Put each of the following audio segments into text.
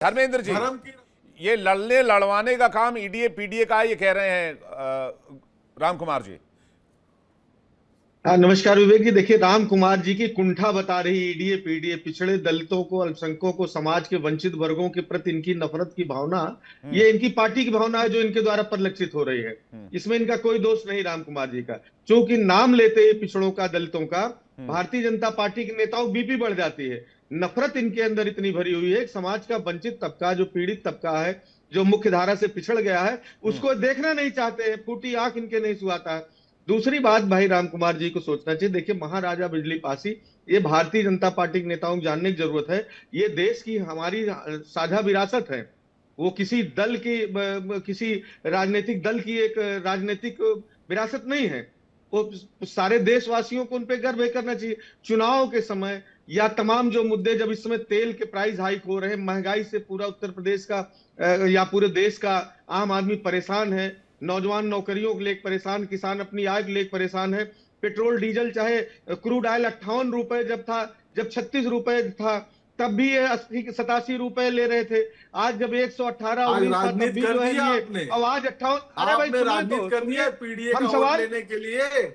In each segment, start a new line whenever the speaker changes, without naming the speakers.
धर्मेंद्र जी,
धर्म की
ये लड़ने लड़वाने का काम ईडीए पीडीए का, ये कह रहे हैं राम कुमार जी।
नमस्कार विवेक जी। देखिए, राम कुमार जी की कुंठा बता रही ईडीए पीडीए पिछड़े दलितों को, अल्पसंख्यकों को, समाज के वंचित वर्गों के प्रति इनकी नफरत की भावना, ये इनकी पार्टी की भावना है जो इनके द्वारा परिलक्षित हो रही है। इसमें इनका कोई दोष नहीं राम कुमार जी का। क्योंकि नाम लेते ही पिछड़ों का, दलितों का, भारतीय जनता पार्टी के नेताओं बीपी बढ़ जाती है। नफरत इनके अंदर इतनी भरी हुई है। समाज का वंचित तबका, जो पीड़ित तबका है, जो मुख्य धारा से पिछड़ गया है, उसको देखना नहीं चाहते। फूटी आंख इनके नहीं सुहाता है। दूसरी बात, भाई राम कुमार जी को सोचना चाहिए। देखिए, महाराजा बिजली पासी, ये भारतीय जनता पार्टी के नेताओं को जानने की जरूरत है। ये देश की हमारी साझा विरासत है। वो किसी दल की, किसी राजनीतिक दल की एक राजनीतिक विरासत नहीं है। वो सारे देशवासियों को उन पे गर्व करना चाहिए। चुनाव के समय या तमाम जो मुद्दे, जब इस समय तेल के प्राइस हाइक हो रहे हैं, महंगाई से पूरा उत्तर प्रदेश का या पूरे देश का आम आदमी परेशान है, नौजवान नौकरियों को लेकर परेशान, किसान अपनी आय को लेकर परेशान है। पेट्रोल डीजल, चाहे क्रूड ऑयल 58 रुपए जब था, जब 36 रुपए था, तब भी ये 80-87 रुपए ले रहे थे। आज जब 118
आज
19 था, तब
राजनीति
भी
कर
जो है
दिया
ये,
आपने।
अब आज 58। अरे भाई
आपने राजनीति कर दिया पीडीए का वोट लेने के लिए।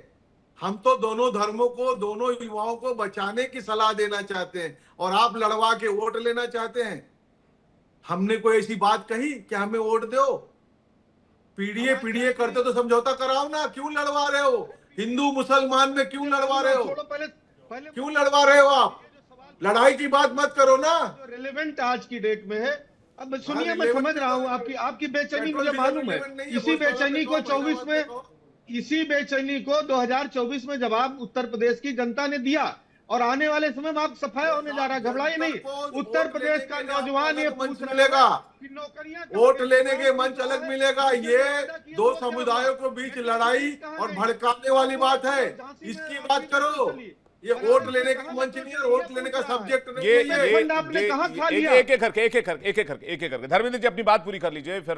हम तो दोनों धर्मों को, दोनों युवाओं को बचाने की सलाह देना चाहते हैं और आप लड़वा के वोट लेना चाहते हैं। हमने कोई ऐसी बात कही कि हमें वोट दो? पीडीए पीडीए करते तो समझौता कराओ ना। क्यों लड़वा रहे हो? हिंदू मुसलमान में क्यों लड़वा रहे हो? क्यों लड़वा रहे हो आप? लड़ाई की बात मत करो ना।
जो रिलेवेंट आज की डेट में है। अब सुनिए, मैं समझ रहा हूँ आपकी बेचैनी, मुझे मालूम है। इसी बेचैनी को 24 में, इसी बेचैनी को 2024 में जवाब उत्तर प्रदेश की जनता ने दिया, और आने वाले समय में आप सफाई होने जा रहा है। घबराइए नहीं। उत्तर प्रदेश का नौजवान ये पूछ
मिलेगा,
नौकरियां,
वोट लेने के मंच अलग मिलेगा। ये दो समुदायों के बीच लड़ाई और भड़काने वाली बात है, इसकी बात करो। ये वोट लेने का मंच नहीं है, वोट लेने का सब्जेक्ट नहीं है।
एक एक करके धर्मेंद्र जी अपनी बात पूरी कर लीजिए, फिर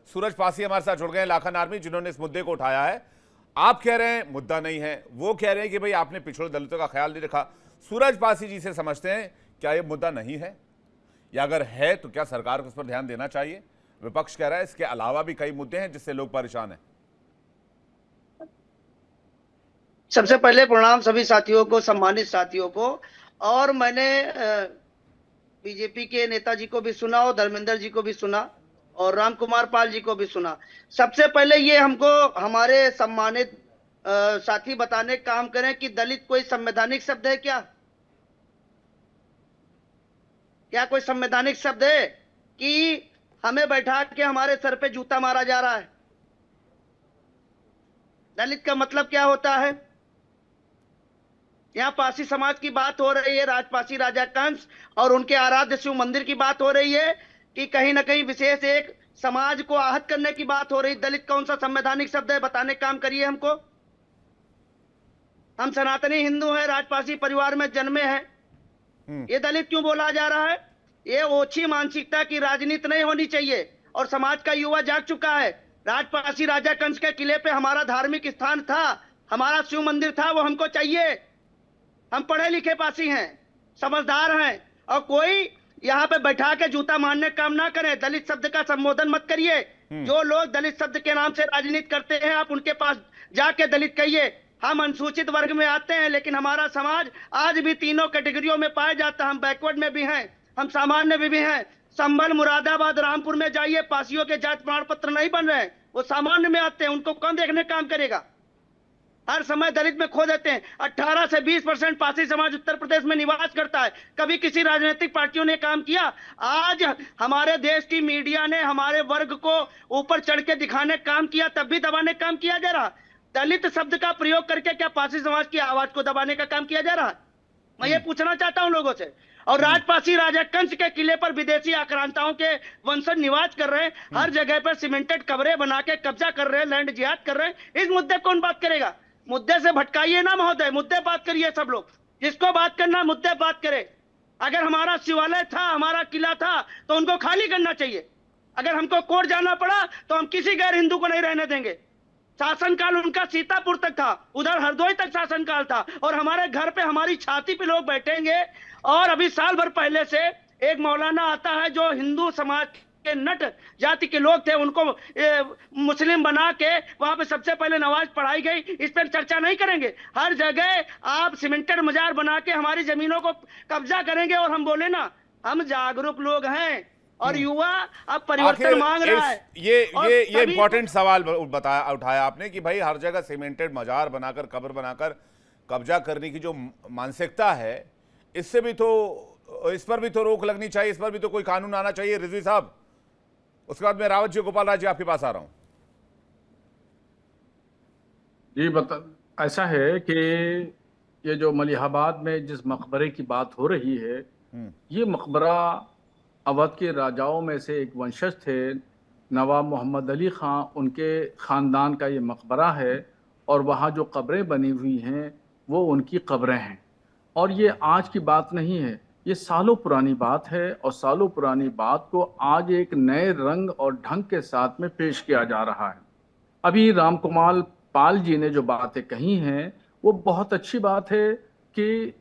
सूरज पासी हमारे साथ जुड़ गए हैं, लाखन आर्मी, जिन्होंने इस मुद्दे को उठाया है। आप कह रहे हैं मुद्दा नहीं है, वो कह रहे हैं कि भाई आपने पिछड़े दलितों का ख्याल नहीं रखा। सूरज पासी जी से समझते हैं, क्या ये मुद्दा नहीं है, या अगर है तो क्या सरकार को उस पर ध्यान देना चाहिए? विपक्ष कह रहा है इसके अलावा भी कई मुद्दे हैं जिससे लोग परेशान हैं।
सबसे पहले प्रणाम सभी साथियों को, सम्मानित साथियों को। और मैंने बीजेपी के नेताजी को भी सुना और धर्मेंद्र जी को भी सुना और राम कुमार पाल जी को भी सुना। सबसे पहले ये हमको हमारे सम्मानित साथी बताने का काम करें कि दलित कोई संवैधानिक शब्द है क्या? क्या कोई संवैधानिक शब्द है कि हमें बैठा के हमारे सर पे जूता मारा जा रहा है? दलित का मतलब क्या होता है? यहाँ पासी समाज की बात हो रही है, राजपासी राजा कंस और उनके आराध्य शिव मंदिर की बात हो रही है कि कहीं ना कहीं विशेष एक समाज को आहत करने की बात हो रही। दलित कौन सा संवैधानिक शब्द है, बताने का काम करिए हमको। हम सनातनी हिंदू हैं, राजपासी परिवार में जन्मे हैं। ये दलित क्यों बोला जा रहा है? ये ओछी मानसिकता की राजनीति नहीं होनी चाहिए और समाज का युवा जाग चुका है। राजपासी राजा कंस के किले पे हमारा धार्मिक स्थान था, हमारा शिव मंदिर था, वो हमको चाहिए। हम पढ़े लिखे पासी हैं, समझदार हैं, और कोई यहाँ पे बैठा के जूता मारने का काम ना करे। दलित शब्द का संबोधन मत करिए। जो लोग दलित शब्द के नाम से राजनीति करते हैं, आप उनके पास जाके दलित कहिए। हम अनुसूचित वर्ग में आते हैं, लेकिन हमारा समाज आज भी तीनों कैटेगरियों में पाया जाता है। हम बैकवर्ड में भी हैं, हम सामान्य में भी हैं। संभल, मुरादाबाद, रामपुर में जाइए, पासियों के जाति प्रमाण पत्र नहीं बन रहे, वो सामान्य में आते हैं। उनको कौन देखने का काम करेगा? हर समय दलित में खो देते हैं। 18 से 20% पासी समाज उत्तर प्रदेश में निवास करता है। कभी किसी राजनीतिक पार्टियों ने काम किया? आज हमारे देश की मीडिया ने हमारे वर्ग को ऊपर चढ़ के दिखाने का काम किया, तब भी दबाने का काम किया जा रहा। दलित शब्द का प्रयोग करके क्या पासी समाज की आवाज को दबाने का काम किया जा रहा है? मैं ये पूछना चाहता हूं लोगों से। और राजपासी राजा कंस के किले पर विदेशी आक्रांताओं के वंशज निवास कर रहे हैं। हर जगह पर सीमेंटेड कब्रें बना के कब्जा कर रहे हैं, लैंड जिहाद कर रहे हैं। इस मुद्दे कौन बात करेगा? मुद्दे से भटकाइए ना महोदय, मुद्दे बात करिए सब लोग। जिसको बात करना मुद्दे बात करे। अगर हमारा शिवालय था, हमारा किला था, तो उनको खाली करना चाहिए। अगर हमको कोर्ट जाना पड़ा तो हम किसी गैर हिंदू को नहीं रहने देंगे। शासनकाल उनका सीतापुर तक था, उधर हरदोई तक शासनकाल था, और हमारे घर पे, हमारी छाती पे लोग बैठेंगे। और अभी साल भर पहले से एक मौलाना आता है जो हिंदू समाज के नट जाति के लोग थे, उनको मुस्लिम बना के वहां पे सबसे पहले नमाज पढ़ाई गई। इस पर चर्चा नहीं करेंगे? हर जगह आप सीमेंटेड मजार बना के हमारी जमीनों को कब्जा करेंगे। और हम बोले ना, हम जागरूक लोग हैं और युवा अब परिवर्तन मांग रहा है।
ये इंपॉर्टेंट सवाल बताया, उठाया आपने कि भाई हर जगह सीमेंटेड मजार बनाकर, कब्र बनाकर कब्जा करने की जो मानसिकता है, इससे भी तो, इस पर भी तो रोक लगनी चाहिए, इस पर भी तो कोई कानून आना चाहिए रिजवी साहब। उसके बाद मैं रावत जी, गोपाल राज जी आपके पास आ रहा हूं।
जी ऐसा है कि ये जो मलिहाबाद में जिस मकबरे की बात हो रही है, ये मकबरा अवध के राजाओं में से एक वंशज थे, नवाब मोहम्मद अली खां, उनके ख़ानदान का ये मकबरा है। और वहाँ जो कब्रें बनी हुई हैं वो उनकी कब्रें हैं। और ये आज की बात नहीं है, ये सालों पुरानी बात है। और सालों पुरानी बात को आज एक नए रंग और ढंग के साथ में पेश किया जा रहा है। अभी रामकुमार पाल जी ने जो बातें कही हैं वो बहुत अच्छी बात है कि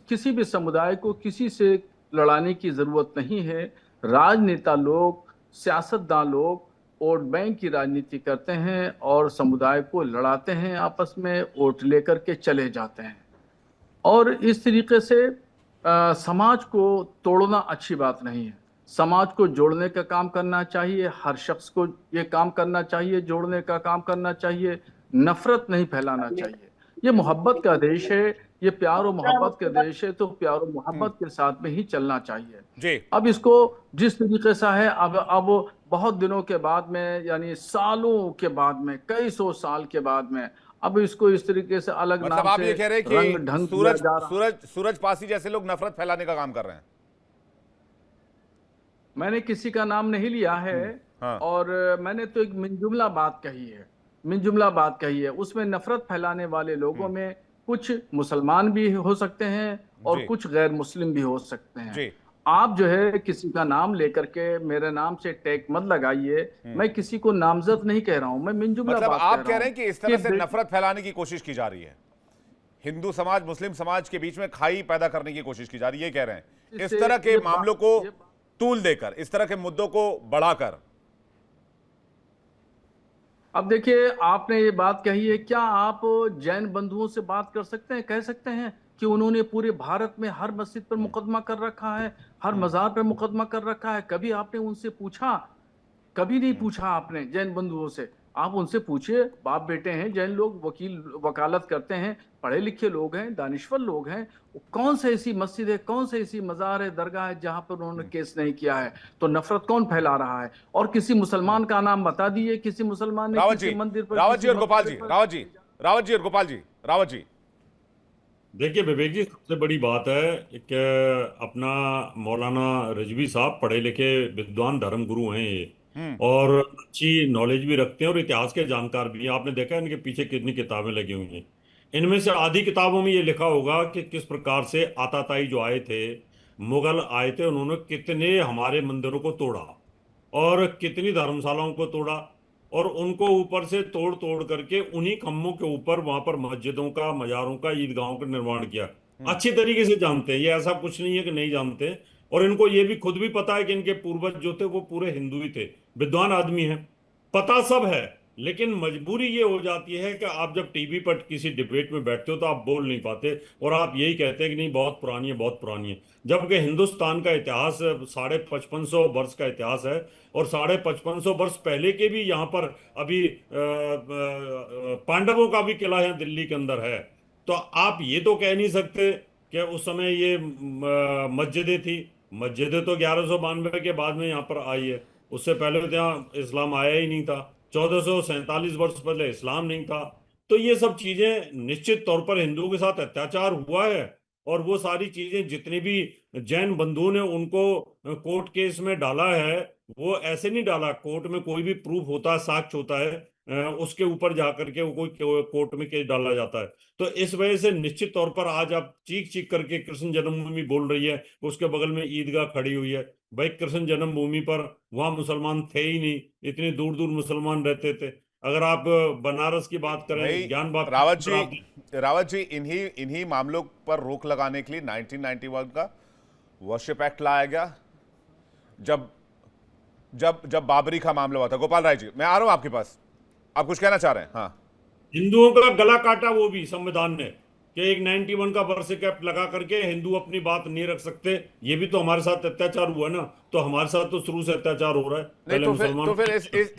किसी भी समुदाय को किसी से लड़ाने की ज़रूरत नहीं है। राजनेता लोग, सियासतदान लोग वोट बैंक की राजनीति करते हैं और समुदाय को लड़ाते हैं, आपस में वोट लेकर के चले जाते हैं। और इस तरीके से समाज को तोड़ना अच्छी बात नहीं है। समाज को जोड़ने का काम करना चाहिए। हर शख्स को ये काम करना चाहिए, जोड़ने का काम करना चाहिए। नफरत नहीं फैलाना चाहिए। ये मोहब्बत का देश है, ये प्यार और मोहब्बत का देश है, तो प्यार और मोहब्बत के साथ में ही चलना चाहिए
जी।
अब इसको जिस तरीके से है, अब बहुत दिनों के बाद में, यानी सालों के बाद में, कई सौ साल के बाद में, अब इसको इस तरीके से अलग
मतलब
नाम
आप
से
ये कह रहे हैं
रंग
कि
ढंग दिया जा रहा।
सूरज पासी जैसे लोग नफरत फैलाने का काम कर रहे हैं?
मैंने किसी का नाम नहीं लिया है।
हाँ।
और मैंने तो एक मिनजुमला बात कही है, मिनजुमला बात कही है। उसमें नफरत फैलाने वाले लोगों में कुछ मुसलमान भी हो सकते हैं और कुछ गैर मुस्लिम भी हो सकते हैं
जी।
आप जो है किसी का नाम लेकर के मेरे नाम से टैग मत लगाइए। मैं किसी को नामजद नहीं कह रहा हूं, मैं मिनजुमला
मतलब
बात
आप कह रहे हैं कि इस तरह से
कि
नफरत फैलाने की कोशिश की जा रही है, हिंदू समाज मुस्लिम समाज के बीच में खाई पैदा करने की कोशिश की जा रही है, ये कह रहे हैं, इस तरह के मामलों को तूल देकर, इस तरह के मुद्दों को बढ़ाकर।
अब देखिए, आपने ये बात कही है, क्या आप जैन बंधुओं से बात कर सकते हैं, कह सकते हैं कि उन्होंने पूरे भारत में हर मस्जिद पर मुकदमा कर रखा है, हर मजार पर मुकदमा कर रखा है? कभी आपने उनसे पूछा? कभी नहीं पूछा आपने जैन बंधुओं से। आप उनसे पूछिए, बाप बेटे हैं जैन लोग, वकील वकालत करते हैं, पढ़े लिखे लोग हैं, दानिश्वर लोग हैं। कौन सी ऐसी मस्जिद है, कौन सी ऐसी मजार है, दरगाह है जहां पर उन्होंने केस नहीं किया है? तो नफरत कौन फैला रहा है? और किसी मुसलमान का नाम बता दिए, किसी मुसलमान ने किसी मंदिर पर,
रावत जी और गोपाल जी, रावत जी और गोपाल जी, रावत जी।
देखिए विवेक जी, सबसे बड़ी बात है कि अपना मौलाना रिजवी साहब पढ़े लिखे विद्वान धर्मगुरु हैं ये, और अच्छी नॉलेज भी रखते हैं और इतिहास के जानकार भी हैं। आपने देखा है इनके पीछे कितनी किताबें लगी हुई हैं। इनमें से आधी किताबों में ये लिखा होगा कि किस प्रकार से आताताई जो आए थे, मुगल आए थे, उन्होंने कितने हमारे मंदिरों को तोड़ा और कितनी धर्मशालाओं को तोड़ा, और उनको ऊपर से तोड़ तोड़ करके उन्हीं खम्भों के ऊपर वहां पर मस्जिदों का, मजारों का, ईदगाहों का निर्माण किया। अच्छी तरीके से जानते हैं, ये ऐसा कुछ नहीं है कि नहीं जानते। और इनको ये भी खुद भी पता है कि इनके पूर्वज जो थे वो पूरे हिंदू ही थे, विद्वान आदमी हैं, पता सब है। लेकिन मजबूरी ये हो जाती है कि आप जब टीवी पर किसी डिबेट में बैठते हो तो आप बोल नहीं पाते और आप यही कहते हैं कि नहीं बहुत पुरानी है, बहुत पुरानी है। जबकि हिंदुस्तान का इतिहास 5500 वर्ष का इतिहास है और 5500 वर्ष पहले के भी यहाँ पर अभी पांडवों का भी किला है दिल्ली के अंदर है। तो आप ये तो कह नहीं सकते कि उस समय ये मस्जिदें थी। मस्जिदें तो 1192 के बाद में यहाँ पर आई है, उससे पहले तो यहाँ इस्लाम आया ही नहीं था। 1447 वर्ष पहले इस्लाम नहीं था। तो ये सब चीजें निश्चित तौर पर हिंदुओं के साथ अत्याचार हुआ है, और वो सारी चीजें जितनी भी जैन बंधुओं ने उनको कोर्ट केस में डाला है, वो ऐसे नहीं डाला। कोर्ट में कोई भी प्रूफ होता है, साक्ष्य होता है, उसके ऊपर जाकर के वो कोई कोर्ट में केस डाला जाता है। तो इस वजह से निश्चित तौर पर आज आप चीख चीख करके कृष्ण जन्मभूमि बोल रही है, उसके बगल में ईदगाह खड़ी हुई है। भाई कृष्ण जन्मभूमि पर वहां मुसलमान थे ही नहीं, इतनी दूर दूर मुसलमान रहते थे। अगर आप बनारस की बात करें, ज्ञान बात,
रावत जी, इन्हीं मामलों पर रोक लगाने के लिए 1991 का वर्शिप एक्ट लाया गया जब जब जब बाबरी का मामला हुआ था। गोपाल राय जी, मैं आ रहा हूं आपके पास, आप कुछ कहना चाह रहे हैं? हाँ,
हिंदुओं का गला काटा वो भी संविधान ने, कि एक 91 का वर्शिप एक्ट लगा करके हिंदू अपनी बात नहीं रख सकते। ये भी तो हमारे साथ अत्याचार हुआ ना, तो हमारे साथ तो शुरू से अत्याचार हो रहा है।
नहीं
पहले
तो
मुसलमान
फिर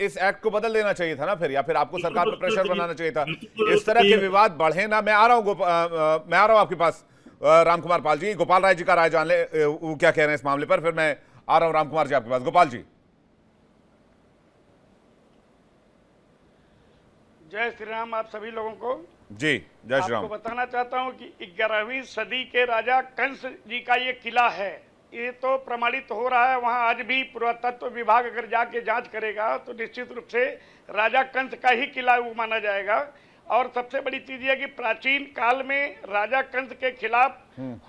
इस एक्ट को बदल देना चाहिए था ना फिर, या फिर आपको सरकार पे प्रेशर बनाना चाहिए था।
बिल्कुल
इस तरह के
चाहिए।
विवाद बढ़े ना। मैं आ रहा हूं आपके पास, रामकुमार पाल जी। गोपाल राय जी का राय जान ले, वो क्या कह रहे हैं इस मामले पर, फिर मैं आ रहा हूं रामकुमार जी आपके पास। गोपाल जी।
जय श्री राम आप सभी लोगों को।
जी जय श्री राम।
आपको बताना चाहता हूं कि 11वीं सदी के राजा कंस जी का ये किला है, ये तो प्रमाणित हो रहा है। वहां आज भी पुरातत्व विभाग अगर जाके जांच करेगा तो निश्चित रूप से राजा कंस का ही किला वो माना जाएगा। और सबसे बड़ी चीज यह कि प्राचीन काल में राजा कंस के खिलाफ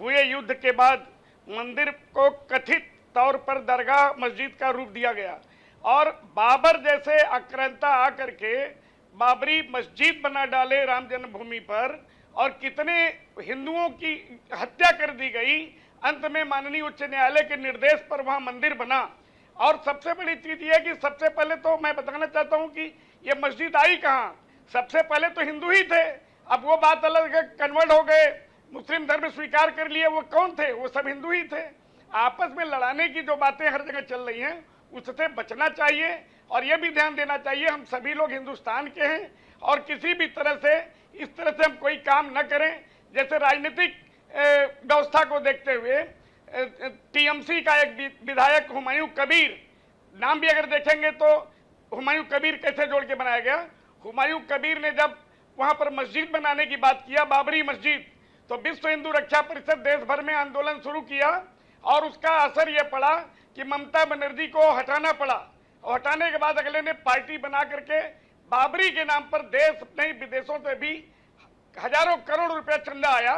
हुए युद्ध के बाद मंदिर को कथित तौर पर दरगाह मस्जिद का रूप दिया गया, और बाबर जैसे आक्रांता आकर के बाबरी मस्जिद बना डाले राम जन्मभूमि पर, और कितने हिंदुओं की हत्या कर दी गई। अंत में माननीय उच्च न्यायालय के निर्देश पर वहां मंदिर बना। और सबसे बड़ी चीज यह कि सबसे पहले तो मैं बताना चाहता हूं कि ये मस्जिद आई कहां। सबसे पहले तो हिंदू ही थे, अब वो बात अलग है, कन्वर्ट हो गए, मुस्लिम धर्म स्वीकार कर लिए। वो कौन थे? वो सब हिंदू ही थे। आपस में लड़ाने की जो बातें हर जगह चल रही हैं उससे बचना चाहिए। और ये भी ध्यान देना चाहिए हम सभी लोग हिंदुस्तान के हैं, और किसी भी तरह से इस तरह से हम कोई काम न करें। जैसे राजनीतिक व्यवस्था को देखते हुए टीएमसी का एक विधायक हुमायूं कबीर, नाम भी अगर देखेंगे तो हुमायूं कबीर कैसे जोड़ के बनाया गया। हुमायूं कबीर ने जब वहां पर मस्जिद बनाने की बात किया, बाबरी मस्जिद, तो विश्व हिंदू रक्षा परिषद देश भर में आंदोलन शुरू किया, और उसका असर यह पड़ा कि ममता बनर्जी को हटाना पड़ा। और हटाने के बाद अगले ने पार्टी बना करके बाबरी के नाम पर देश नहीं विदेशों से भी हजारों करोड़ रुपया चंदा आया,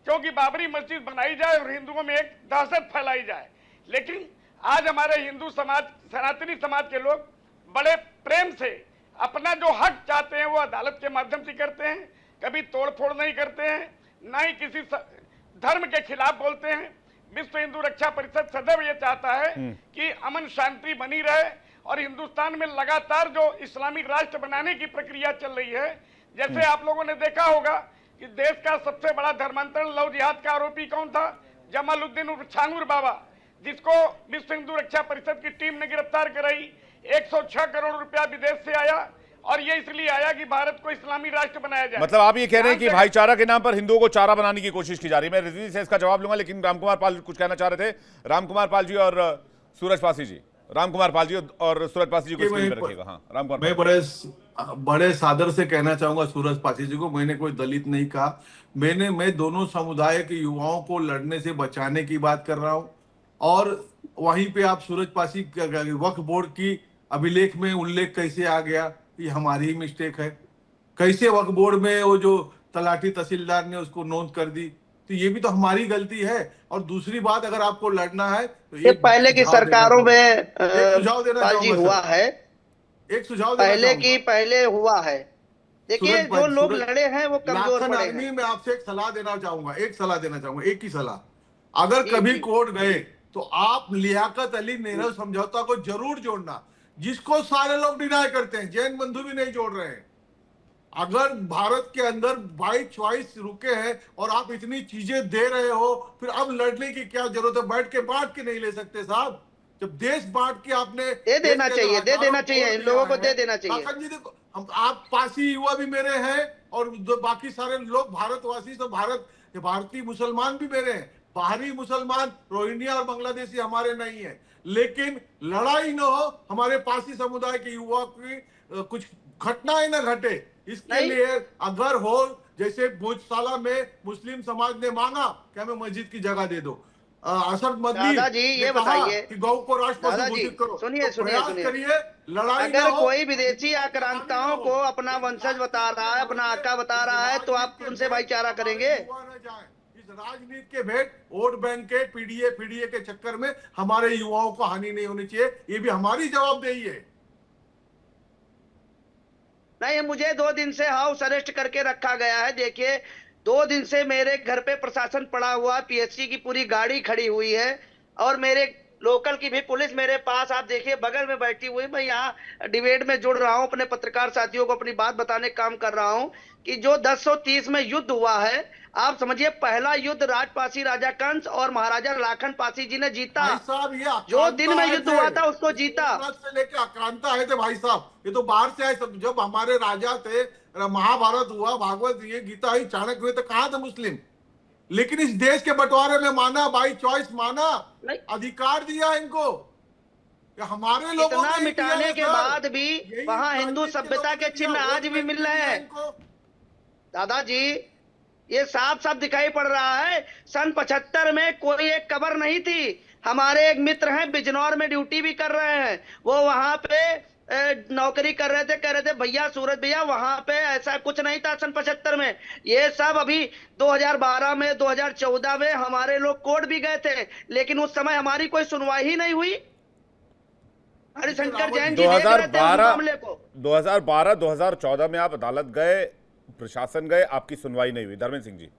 क्योंकि बाबरी मस्जिद बनाई जाए और हिंदुओं में एक दहशत फैलाई जाए। लेकिन आज हमारे हिंदू समाज, सनातनी समाज के लोग बड़े प्रेम से अपना जो हक चाहते हैं वो अदालत के माध्यम से करते हैं, कभी तोड़फोड़ नहीं करते हैं, ना ही किसी धर्म के खिलाफ बोलते हैं। विश्व हिंदू रक्षा परिषद सदैव ये चाहता है कि अमन शांति बनी रहे, और हिंदुस्तान में लगातार जो इस्लामिक राष्ट्र बनाने की प्रक्रिया चल रही है, जैसे आप लोगों ने देखा होगा कि देश का सबसे बड़ा धर्मांतरण लव जिहाद का आरोपी कौन था? जमालुद्दीन उर्फ छांगुर बाबा, जिसको विश्व हिंदू रक्षा परिषद की टीम ने गिरफ्तार कराई। 106 करोड़ रुपया विदेश से आया, और ये इसलिए आया कि भारत को इस्लामी राष्ट्र बनाया जाए।
मतलब आप ये कह रहे हैं कि भाईचारा के नाम पर हिंदुओं को चारा बनाने की कोशिश की जा रही है। मैं रजनी से इसका जवाब लूंगा, लेकिन रामकुमार पाल कुछ कहना चाह रहे थे। रामकुमार पाल जी और सूरज पासी जी, रामकुमार पाल जी और सूरज पासी जी को स्क्रीन पर रखिएगा। हाँ, रामकुमार,
मैं बड़े सादर से कहना चाहूंगा सूरज पासी जी को, मैंने कोई दलित नहीं कहा। मैं दोनों समुदाय के युवाओं को लड़ने से बचाने की बात कर रहा हूं। और वहीं पे आप सूरज पासी वक्फ बोर्ड की अभिलेख में उल्लेख कैसे आ गया? ये हमारी ही मिस्टेक है। कैसे वक्फ बोर्ड में वो जो तलाटी तहसीलदार ने उसको नोंद कर दी, तो ये भी तो हमारी गलती है। और दूसरी बात, अगर आपको लड़ना है तो
ये पहले की सरकारों में
सुझाव देना
पाल जी हुआ है,
एक सुझाव
पहले हुआ है। देखिए जो लोग लड़े हैं वो कमजोर
लाखन
पड़े
आदमी
हैं।
मैं आपसे एक सलाह देना चाहूंगा, एक ही सलाह। अगर कभी कोर्ट गए तो आप लियाकत अली नेहरू समझौता को जरूर जोड़ना, जिसको सारे लोग डिनाई करते हैं, जैन बंधु भी नहीं जोड़ रहे हैं। अगर भारत के अंदर 22 रुके हैं और आप इतनी चीजें दे रहे हो, फिर अब लड़ने की क्या जरूरत है? बैठ के बांट के नहीं ले सकते साहब। जब देश बांट के आपने
दे देना चाहिए, इन लोगों को दे देना चाहिए।
जी देखो, हम आप पासी युवा भी मेरे हैं, और बाकी सारे लोग भारतवासी, तो भारतीय मुसलमान भी मेरे हैं। बाहरी मुसलमान रोहिंग्या और बांग्लादेशी हमारे नहीं है। लेकिन लड़ाई न हो, हमारे पासी समुदाय के युवा की कुछ घटनाएं न घटे, इसके लिए अगर हो, जैसे भोजशाला में मुस्लिम समाज ने मांगा कि हमें मस्जिद की जगह दे दो, असद मदनी
दादा जी ये बताइए
कि गौ को राष्ट्र पशु घोषित करो।
सुनिए
करिए, लड़ाई
अगर कोई विदेशी आक्रांताओं को अपना वंशज बता रहा है, अपना आका बता रहा है, तो आप उनसे भाईचारा करेंगे?
इस राजनीति के भेंट, वोट बैंक के पीडीए के चक्कर में हमारे युवाओं को हानि नहीं होनी चाहिए। ये भी हमारी जवाबदेही है।
नहीं, मुझे 2 दिन से हाउस अरेस्ट करके रखा गया है। देखिए 2 दिन से मेरे घर पे प्रशासन पड़ा हुआ, पीएससी की पूरी गाड़ी खड़ी हुई है। और मेरे लोकल की भी पुलिस मेरे पास, आप देखिए बगल में बैठी हुई, मैं यहाँ डिबेट में जुड़ रहा हूँ, अपने पत्रकार साथियों को अपनी बात बताने का काम कर रहा हूँ कि जो 1030 में युद्ध हुआ है, आप समझिए पहला युद्ध राजपासी राजा कंस और महाराजा लाखन पासी जी ने जीता।
भाई साहब, ये
जो दिन में युद्ध हुआ था उसको जीता।
से लेके आक्रांता आए थे भाई साहब, ये तो बाहर से आए सब। जब हमारे राजा थे, महाभारत हुआ, भागवत, ये गीता हुई, चाणक्य हुए, तो कहाँ थे मुस्लिम? लेकिन इस देश के बंटवारे में माना, बाई चॉइस माना, अधिकार दिया इनको। हमारे लोगों
इतना
ने
मिटाने के बाद भी वहां हिंदू सभ्यता के चिन्ह आज भी मिल रहे हैं दादाजी। ये साफ साफ दिखाई पड़ रहा है। सन 75 में कोई एक कब्र नहीं थी। हमारे एक मित्र हैं बिजनौर में ड्यूटी भी कर रहे हैं, वो वहां पे नौकरी कर रहे थे, कह रहे थे भैया सूरज भैया वहां पे ऐसा कुछ नहीं था सन 75 में। ये सब अभी 2012 में 2014 में हमारे लोग कोर्ट भी गए थे, लेकिन उस समय हमारी कोई सुनवाई ही नहीं हुई। हरिशंकर जैन जी देख रहे थे उस मामले को।
2012-2014 में आप अदालत गए, प्रशासन गए, आपकी सुनवाई नहीं हुई। धर्मेंद्र सिंह जी।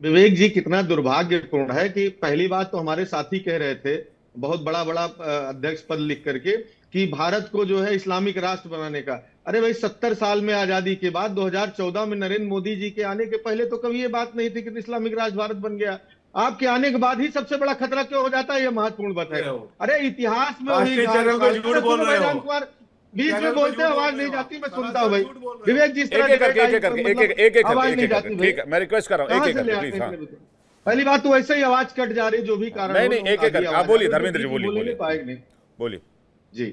विवेक जी, कितना दुर्भाग्यपूर्ण है कि पहली बात तो हमारे साथी कह रहे थे बहुत बड़ा बड़ा अध्यक्ष पद लिख करके कि भारत को जो है इस्लामिक राष्ट्र बनाने का। अरे भाई, 70 साल में आजादी के बाद 2014 में नरेंद्र मोदी जी के आने के पहले तो कभी ये बात नहीं थी कि इस्लामिक राष्ट्र भारत बन गया। आपके आने के बाद ही सबसे बड़ा खतरा क्यों हो जाता है, ये महत्वपूर्ण बात है। अरे इतिहास में बीच में बोलते आवाज नहीं जाती, मैं सुनता हूँ भाई। विवेक जी,
मैं रिक्वेस्ट कर रहा हूँ,
पहली बात तो वैसे ही आवाज कट जा रही, जो भी कारण
नहीं, एक आप बोलिए धर्मेंद्र जी, बोलिए
जी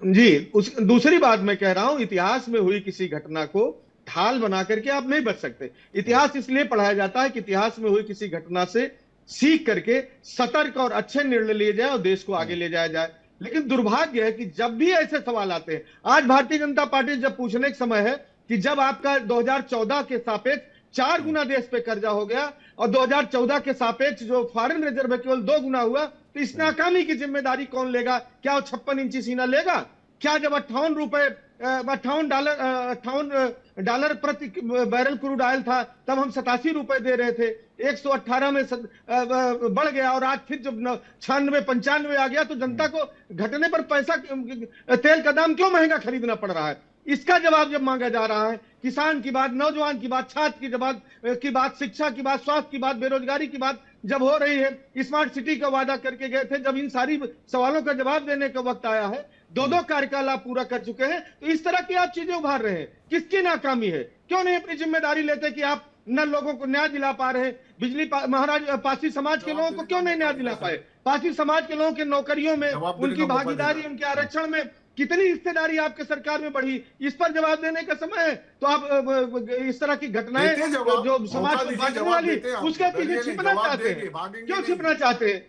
जी। दूसरी बात मैं कह रहा हूं, इतिहास में हुई किसी घटना को ढाल बना करके आप नहीं बच सकते। इतिहास इसलिए पढ़ाया जाता है कि इतिहास में हुई किसी घटना से सीख करके सतर्क और अच्छे निर्णय लिए जाए और देश को आगे ले जाया जाए। लेकिन दुर्भाग्य है कि जब भी ऐसे सवाल आते हैं, आज भारतीय जनता पार्टी जब पूछने का समय है कि जब आपका 2014 के सापेक्ष 4 गुना देश पे कर्जा हो गया और 2014 के सापेक्ष जो फॉरेन रिजर्व है केवल 2 गुना हुआ, तो इस नाकामी की जिम्मेदारी कौन लेगा? क्या वो 56 इंची सीना लेगा? क्या जब 58 डॉलर प्रति बैरल क्रूड ऑयल था तब हम 87 रुपए दे रहे थे, 118 में बढ़ गया और आज फिर जब 96-95 आ गया तो जनता को घटने पर पैसा, तेल का दाम क्यों महंगा खरीदना पड़ रहा है? इसका जवाब जब मांगा जा रहा है, किसान की बात, नौजवान की बात, छात्र की बात, शिक्षा की बात, स्वास्थ्य की बात, बेरोजगारी की बात जब हो रही है, स्मार्ट सिटी का वादा करके गए थे, जब इन सारी सवालों का जवाब देने का वक्त आया है, 2 कार्यकाल आप पूरा कर चुके हैं, तो इस तरह की आप चीजें उभार रहे हैं। किसकी नाकामी है? क्यों नहीं अपनी जिम्मेदारी लेते कि आप न लोगों को न्याय दिला पा रहे हैं? महाराज पासी समाज के लोगों को क्यों नहीं न्याय दिला पाए? पासी समाज के लोगों के नौकरियों में उनकी भागीदारी, उनके आरक्षण में कितनी हिस्सेदारी आपके सरकार में बढ़ी, इस पर जवाब देने का समय है। तो आप इस तरह की घटनाएं जो समाज को बांटने वाली, उसके पीछे छिपना चाहते हैं। क्यों छिपना चाहते हैं?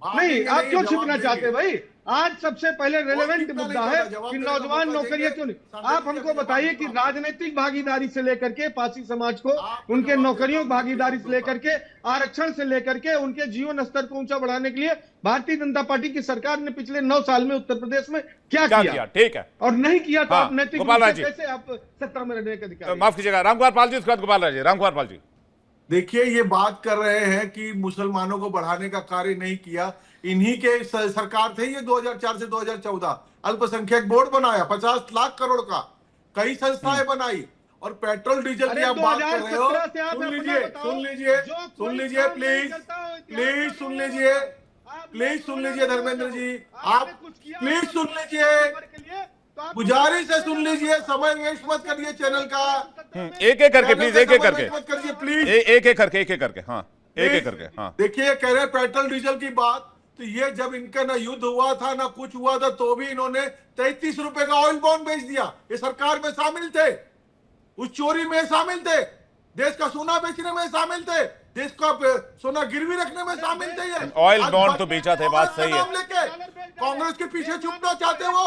नहीं, आप क्यों छिपना चाहते हैं भाई? आज सबसे पहले रेलेवेंट मुद्दा है कि नौजवान नौकरियां क्यों नहीं। आप हमको बताइए कि राजनीतिक भागीदारी से लेकर के पासी समाज को उनके नौकरियों की भागीदारी से लेकर के आरक्षण से लेकर के उनके जीवन स्तर को ऊंचा बढ़ाने के लिए भारतीय जनता पार्टी की सरकार ने पिछले 9 साल में उत्तर प्रदेश में क्या किया?
ठीक है,
और नहीं किया तो आप नैतिक
कैसे
आप सत्ता में रहने का अधिकार?
माफ कीजिएगा, रामकुमार पाल जी, उसके बाद गोपाल राज जी। रामकुमार पाल जी,
देखिए, ये बात कर रहे हैं कि मुसलमानों को बढ़ाने का कार्य नहीं किया। इन्हीं के सरकार थे ये 2004 से 2014। अल्पसंख्यक बोर्ड बनाया 50 लाख करोड़ का, कई संस्थाएं बनाई, और पेट्रोल डीजल की आप बात कर रहे हो। सुन लीजिए प्लीज सुन लीजिए धर्मेंद्र जी, आप प्लीज सुन लीजिए, गुजारिश है सुन लीजिए, समय वेस्ट मत करिए चैनल का।
एक एक करके प्लीज, एक एक करके
मत करिए प्लीज,
एक एक करके हाँ, एक एक करके हाँ।
देखिए, कह रहे पेट्रोल डीजल की बात, तो ये जब इनका ना युद्ध हुआ था ना कुछ हुआ था, तो भी इन्होंने 33 रुपए का ऑयल बॉन्ड बेच दिया। ये सरकार में शामिल थे, उस चोरी में शामिल थे, देश का सोना बेचने में शामिल थे, देश का सोना गिरवी रखने में शामिल थे। ये
ऑयल बॉन्ड तो बेचा था, बात सही है।
कांग्रेस के पीछे छुपना चाहते हो।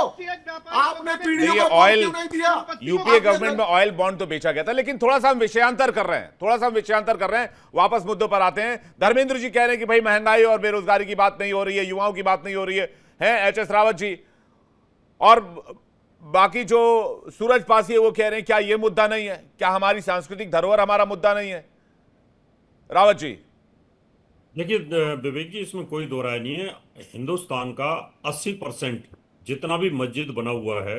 आपने पीडीओ को
ऑयल
क्यों नहीं दिया?
यूपीए गवर्नमेंट में ऑयल बॉन्ड तो बेचा गया था, लेकिन थोड़ा सा हम विषयांतर कर रहे हैं, वापस मुद्दों पर आते हैं। धर्मेंद्र जी कह रहे हैं कि भाई महंगाई और बेरोजगारी की बात नहीं हो रही है, युवाओं की बात नहीं हो रही है एच एस रावत जी, और बाकी जो सूरज पासी है वो कह रहे हैं क्या ये मुद्दा नहीं है? क्या हमारी सांस्कृतिक धरोहर हमारा मुद्दा नहीं है? रावत जी,
देखिए विवेक जी, इसमें कोई दो राय नहीं है। हिंदुस्तान का 80% जितना भी मस्जिद बना हुआ है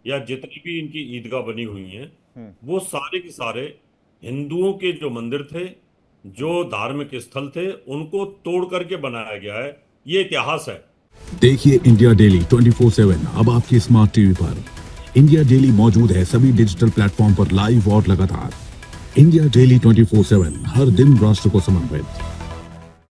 या जितनी भी इनकी ईदगाह बनी हुई हैं, वो सारे के सारे हिंदुओं के जो मंदिर थे, जो धार्मिक स्थल थे, उनको तोड़ करके बनाया गया है। ये इतिहास है।
देखिए इंडिया डेली 24/7 अब आपके स्मार्ट टीवी पर। इंडिया डेली मौजूद है सभी डिजिटल प्लेटफॉर्म पर लाइव और लगातार। इंडिया डेली 24/7 हर दिन राष्ट्र को समर्पित।